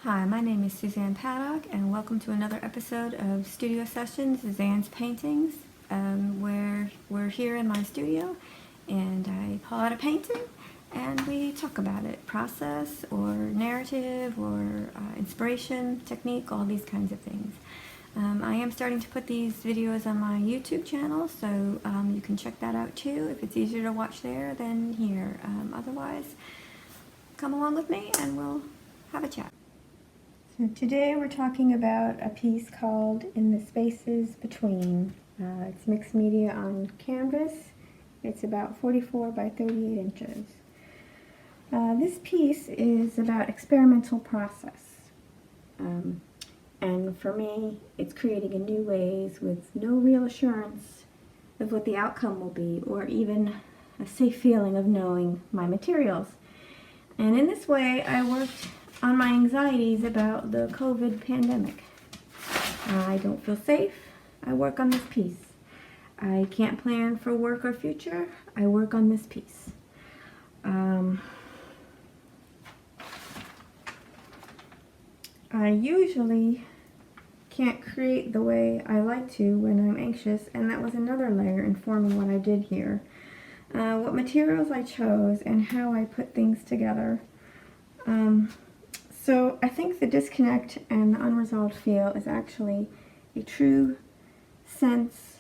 Hi, my name is Suzanne Paddock, and welcome to another episode of Studio Sessions, Suzanne's Paintings, where we're here in my studio, and I pull out a painting, and we talk about it, process, or narrative, or inspiration, technique, all these kinds of things. I am starting to put these videos on my YouTube channel, so you can check that out too, if it's easier to watch there than here. Otherwise, come along with me, and we'll have a chat. So today we're talking about a piece called In the Spaces Between. It's mixed media on canvas. It's about 44 by 38 inches. This piece is about experimental process. And for me, it's creating in new ways with no real assurance of what the outcome will be, or even a safe feeling of knowing my materials. And in this way, I worked on my anxieties about the COVID pandemic. I don't feel safe. I work on this piece. I can't plan for work or future. I work on this piece. I usually can't create the way I like to when I'm anxious, and that was another layer informing what I did here. What materials I chose and how I put things together. So I think the disconnect and the unresolved feel is actually a true sense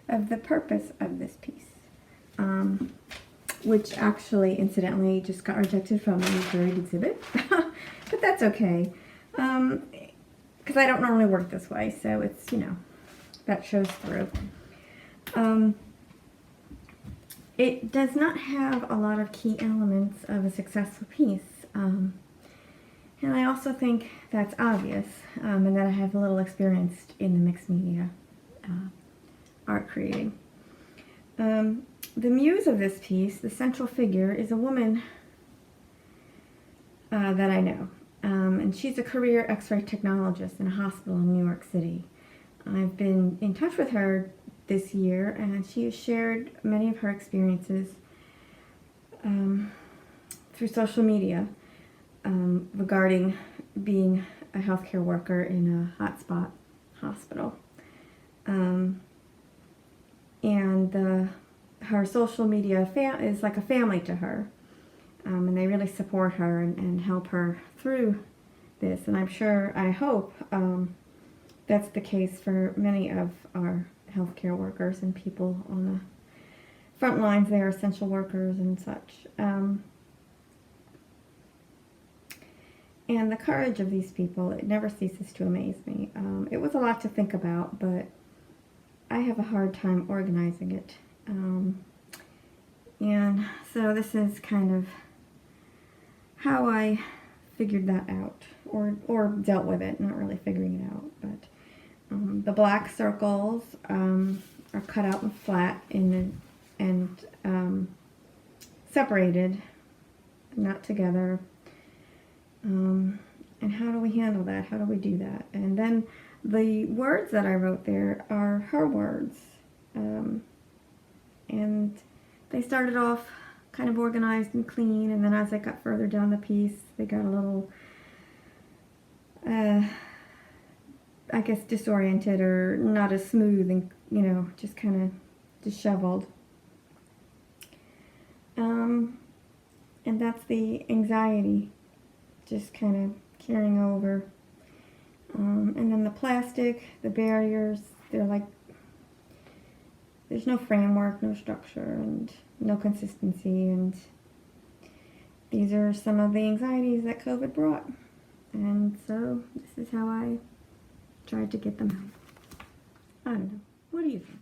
of the purpose of this piece, which actually, incidentally, just got rejected from the third exhibit, but that's okay, because I don't normally work this way, so it's, that shows through. It does not have a lot of key elements of a successful piece. And I also think that's obvious, and that I have a little experience in the mixed media art creating. The muse of this piece, the central figure, is a woman that I know, and she's a career X-ray technologist in a hospital in New York City. I've been in touch with her this year, and she has shared many of her experiences through social media regarding being a healthcare worker in a hotspot hospital. Her social media is like a family to her, and they really support her and help her through this, and I hope that's the case for many of our healthcare workers and people on the front lines. They are essential workers and such. And the courage of these people, it never ceases to amaze me. It was a lot to think about, but I have a hard time organizing it. And so this is kind of how I figured that out, or dealt with it, not really figuring it out. But the black circles are cut out and flat and separated, not together. And how do we handle that? How do we do that? And then the words that I wrote there are her words. And they started off kind of organized and clean, and then as I got further down the piece, they got a little, I guess, disoriented or not as smooth and, just kind of disheveled. And that's the anxiety just kind of carrying over. And then the plastic, the barriers, they're like, there's no framework, no structure, and no consistency, and these are some of the anxieties that COVID brought. And so this is how I tried to get them out. I don't know. What do you think?